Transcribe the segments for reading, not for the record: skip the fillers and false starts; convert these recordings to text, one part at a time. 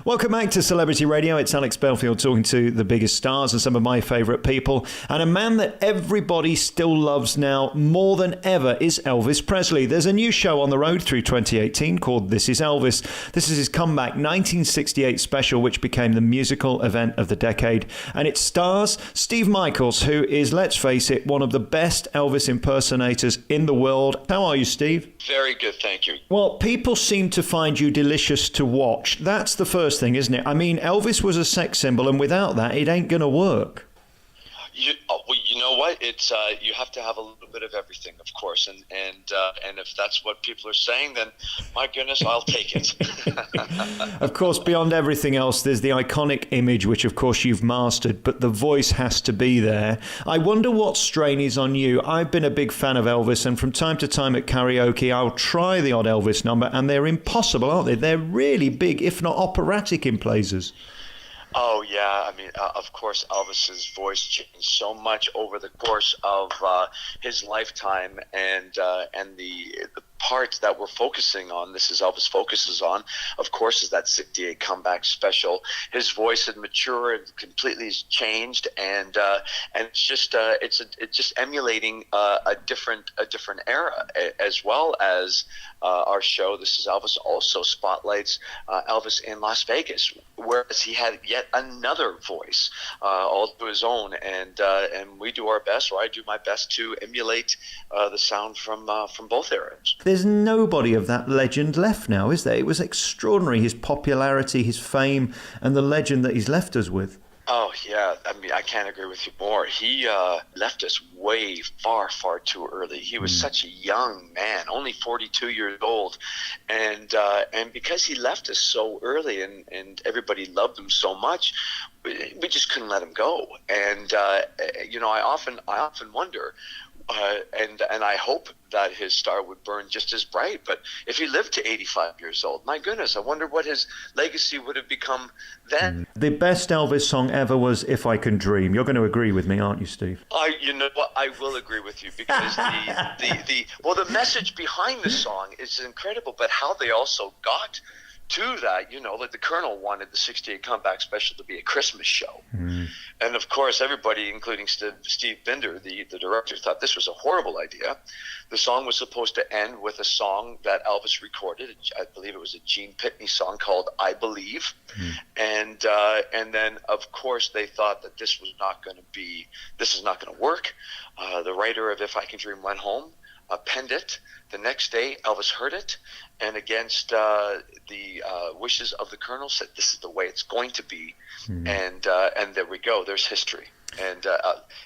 Welcome back to Celebrity Radio. It's Alex Belfield talking to the biggest stars and some of my favourite people. And a man that everybody still loves now more than ever is Elvis Presley. There's a new show on the road through 2018 called This Is Elvis. This is his comeback 1968 special, which became the musical event of the decade. And it stars Steve Michaels, who is, let's face it, one of the best Elvis impersonators in the world. How are you, Steve? Very good, thank you. Well, people seem to find you delicious to watch. That's the first thing, isn't it? I mean, Elvis was a sex symbol, and without that, it ain't going to work. You know what? It's you have to have a little bit of everything, of course, and if that's what people are saying, then my goodness, I'll take it. Of course, beyond everything else, there's the iconic image, which of course you've mastered, but the voice has to be there. I wonder what strain is on you. I've been a big fan of Elvis, and from time to time at karaoke, I'll try the odd Elvis number, and they're impossible, aren't they? They're really big, if not operatic in places. Oh, yeah. I mean, of course, Elvis's voice changed so much over the course of his lifetime, and the part that we're focusing on, This Is Elvis focuses on, of course, is that 68 comeback special. His voice had matured, completely changed, and it's just emulating a different era, as well as our show This Is Elvis also spotlights Elvis in Las Vegas, whereas he had yet another voice all to his own, and we do our best, or I do my best, to emulate the sound from both eras. There's nobody of that legend left now, is there? It was extraordinary, his popularity, his fame, and the legend that he's left us with. Oh, yeah. I mean, I can't agree with you more. He left us way far too early. He was such a young man, only 42 years old. And because he left us so early and everybody loved him so much, we just couldn't let him go. And, I often wonder, and I hope that his star would burn just as bright. But if he lived to 85 years old, my goodness, I wonder what his legacy would have become then. The best Elvis song ever was If I Can Dream. You're going to agree with me, aren't you, Steve? You know what? I will agree with you, because the message behind the song is incredible, but how they also got to that, like the Colonel wanted the 68 comeback special to be a Christmas show. And of course, everybody, including Steve Binder, the director, thought this was a horrible idea. The song was supposed to end with a song that Elvis recorded. I believe it was a Gene Pitney song called I Believe. And then, of course, they thought that this is not going to work. The writer of If I Can Dream went home, penned it. The next day, Elvis heard it, and against the wishes of the Colonel, said, "This is the way it's going to be." And there we go. There's history, and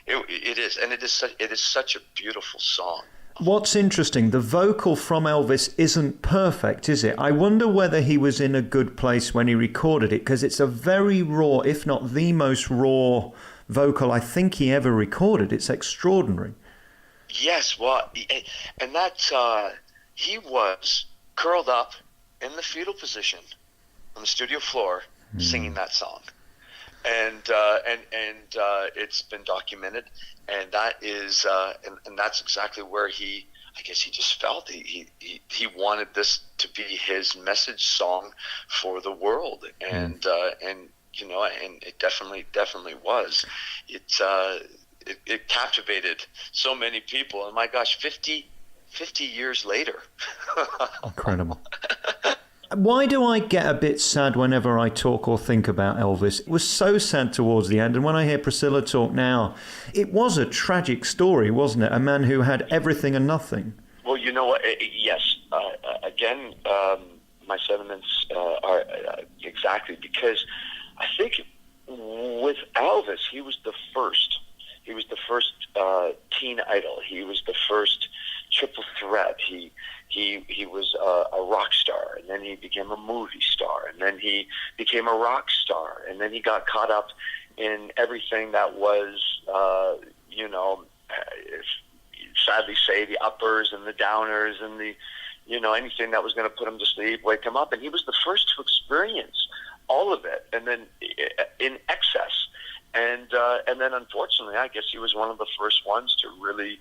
it is such a beautiful song. What's interesting, the vocal from Elvis isn't perfect, is it? I wonder whether he was in a good place when he recorded it, because it's a very raw, if not the most raw vocal I think he ever recorded. It's extraordinary. Yes, well, and that's he was curled up in the fetal position on the studio floor singing that song, and it's been documented, and that is and that's exactly where I guess he just felt he wanted this to be his message song for the world, and it definitely was. It captivated so many people, and my gosh, 50 years later. Incredible. Why do I get a bit sad whenever I talk or think about Elvis? It was so sad towards the end, and when I hear Priscilla talk now, it was a tragic story, wasn't it? A man who had everything and nothing. Well, you know what? Yes. Again, my sentiments are exactly, because I think with Elvis, he was the first. He was the first teen idol. He was the first triple threat. He was a rock star, and then he became a movie star, and then he became a rock star, and then he got caught up in everything that was, sadly say, the uppers and the downers and the, anything that was going to put him to sleep, wake him up. And he was the first to experience all of it, and then in excess. And then, unfortunately, I guess he was one of the first ones to really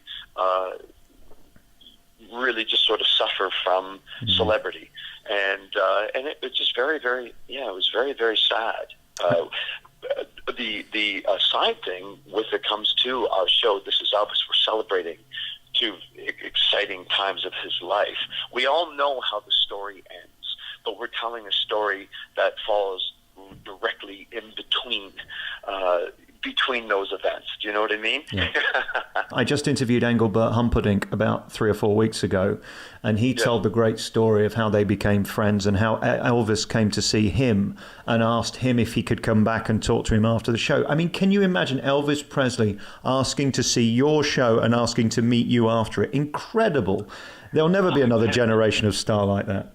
really just sort of suffer from celebrity, and it was just very, very, it was very, very sad. The side thing with it comes to our show, This Is Elvis. We're celebrating 2 exciting times of his life. We all know how the story ends, but we're telling a story that falls directly in between those events. Do you know what I mean? Yeah. I just interviewed Engelbert Humperdinck about 3 or 4 weeks ago, and he told the great story of how they became friends and how Elvis came to see him and asked him if he could come back and talk to him after the show. I mean, can you imagine Elvis Presley asking to see your show and asking to meet you after it? Incredible. There'll never be another generation of star like that.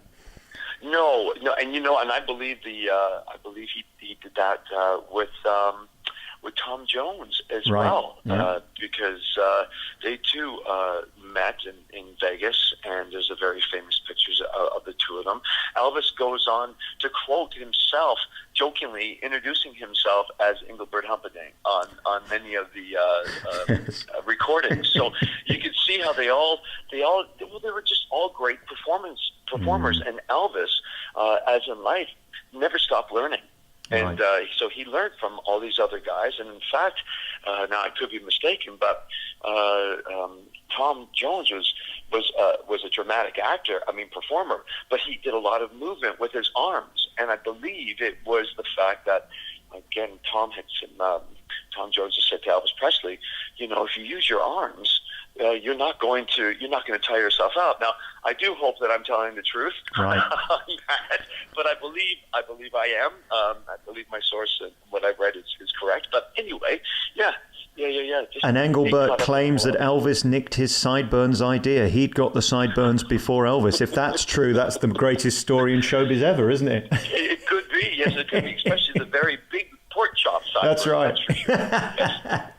No, and and I believe he did that with Tom Jones as well, because they too met in Vegas, and there's a very famous pictures of the 2 of them. Elvis goes on to quote himself, jokingly introducing himself as Engelbert Humperdinck on many of the recordings. So you can see how they were just all great performers, and Elvis, as in life, never stopped learning. And so he learned from all these other guys. And in fact, now I could be mistaken, but Tom Jones was a dramatic actor, performer, but he did a lot of movement with his arms. And I believe it was the fact that, again, Tom Jones had said to Elvis Presley, if you use your arms, you're not going to tire yourself out. Now, I do hope that I'm telling the truth, right. But I believe I am. I believe my source and what I've read is correct. But anyway, yeah. And Engelbert claims that Elvis nicked his sideburns idea. He'd got the sideburns before Elvis. If that's true, that's the greatest story in showbiz ever, isn't it? It could be, yes, it could be, especially the very big pork chop sideburns. That's right. That's for sure. Yes.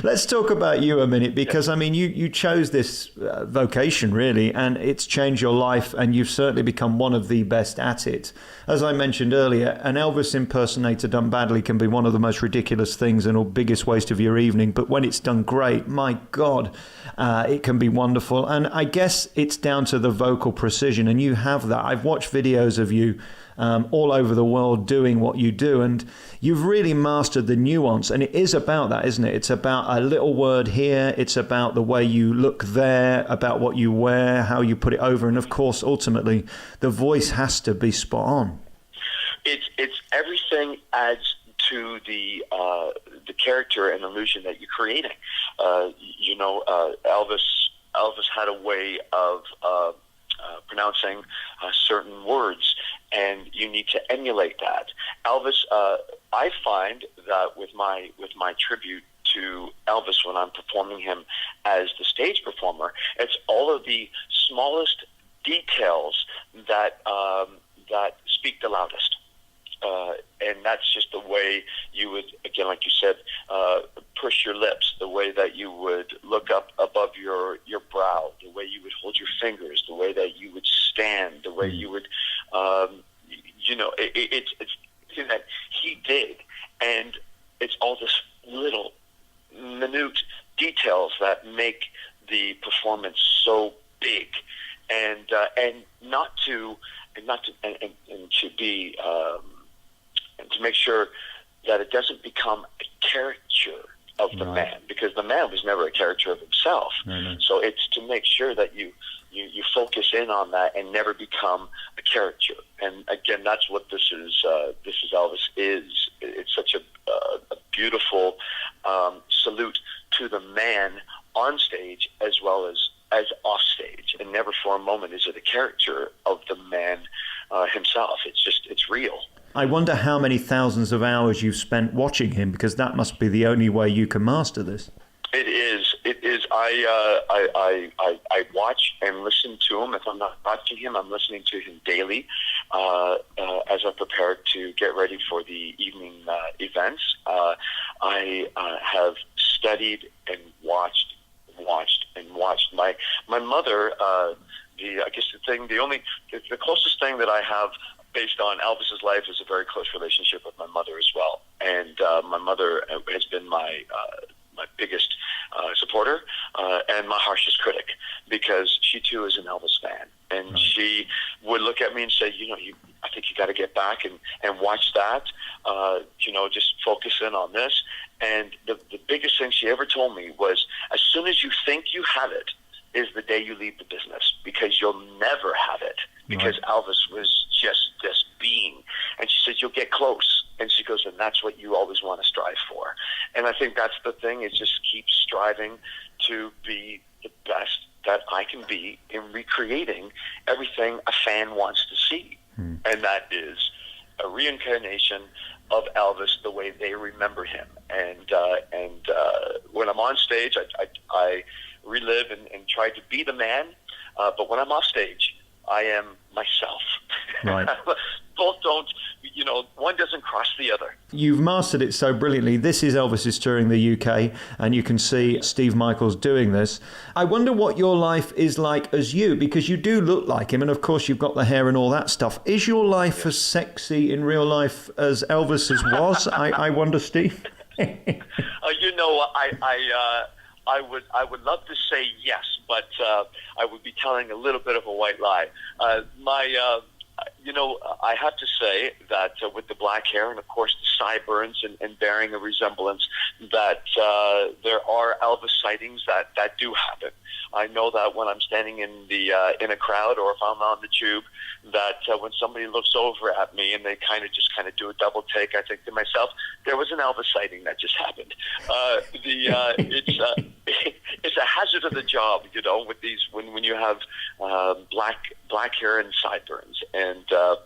Let's talk about you a minute, because you chose this vocation really, and it's changed your life, and you've certainly become one of the best at it. As I mentioned earlier, an Elvis impersonator done badly can be one of the most ridiculous things and the biggest waste of your evening, but when it's done great, my God, it can be wonderful. And I guess it's down to the vocal precision, and you have that. I've watched videos of you all over the world doing what you do, and you've really mastered the nuance, and it is about that, isn't it? It's about a little word here, it's about the way you look there, about what you wear, how you put it over, and of course ultimately the voice has to be spot on. It's everything adds to the character and illusion that you're creating. Elvis had a way of pronouncing certain words, and you need to emulate that. Elvis, I find that with my tribute to Elvis, when I'm performing him as the stage performer, it's all of the smallest details that speak the loudest. And that's just the way you would, again, like you said, push your lips, the way that you would look up above your brow, the way you would hold your fingers, the way that you would stand, the way you would, it's something that he did. And it's all this little minute details that make the performance so big, and to make sure that it doesn't become a caricature of the man, because the man was never a caricature of himself. Mm-hmm. So it's to make sure that you focus in on that and never become a caricature. And again, that's what This Is Elvis is. It's such a beautiful salute to the man on stage as well as off stage, and never for a moment is it a caricature of the man himself. It's real. I wonder how many thousands of hours you've spent watching him, because that must be the only way you can master this. It is. I watch and listen to him. If I'm not watching him, I'm listening to him daily as I prepare to get ready for the evening events. I have studied and watched. My mother, the closest thing that I have based on Elvis's life is a very close relationship with my mother as well. And my mother has been my biggest supporter and my harshest critic, because she too is an Elvis fan. And she would look at me and say, I think you got to get back and watch that, just focus in on this. And the biggest thing she ever told me was, as soon as you think you have it is the day you leave the business, because you'll never have it, because Elvis was just this being. And she says, you'll get close. And she goes, and that's what you always want to strive for. And I think that's the thing, is just keep striving to be the best that I can be in recreating everything a fan wants to see. And that is a reincarnation of Elvis the way they remember him. And when I'm on stage, I relive and try to be the man. But when I'm off stage, I am myself. Right. Both don't, one doesn't cross the other. You've mastered it so brilliantly. This is Elvis is touring the UK, and you can see Steve Michaels doing this. I wonder what your life is like as you, because you do look like him, and of course you've got the hair and all that stuff. Is your life as sexy in real life as Elvis's was? I wonder, Steve. I would love to say yes, but I would be telling a little bit of a white lie. I have to say that with the black hair and, of course, the sideburns and bearing a resemblance, that there are Elvis sightings that do happen. I know that when I'm standing in a crowd, or if I'm on the tube, that when somebody looks over at me and they kind of do a double take, I think to myself, there was an Elvis sighting that just happened. It's a hazard of the job, with these when you have black hair and sideburns,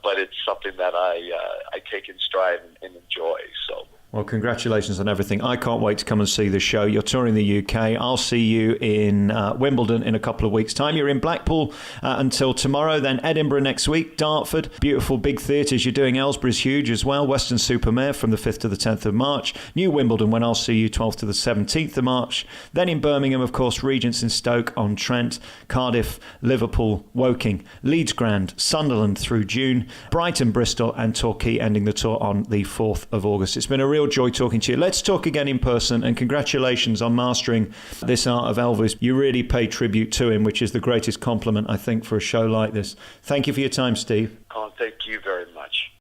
but it's something that I take in stride and enjoy. So. Well, congratulations on everything. I can't wait to come and see the show. You're touring the UK. I'll see you in Wimbledon in a couple of weeks' time. You're in Blackpool until tomorrow, then Edinburgh next week, Dartford. Beautiful big theatres. You're doing Aylesbury's huge as well. Weston-super-Mare from the 5th to the 10th of March. New Wimbledon, when I'll see you, 12th to the 17th of March. Then in Birmingham, of course, Regents in Stoke-on-Trent, Cardiff, Liverpool, Woking, Leeds Grand, Sunderland through June, Brighton, Bristol and Torquay, ending the tour on the 4th of August. It's been a real joy talking to you. Let's talk again in person, and congratulations on mastering this art of Elvis. You really pay tribute to him, which is the greatest compliment, I think, for a show like this. Thank you for your time, Steve. Oh, thank you very much.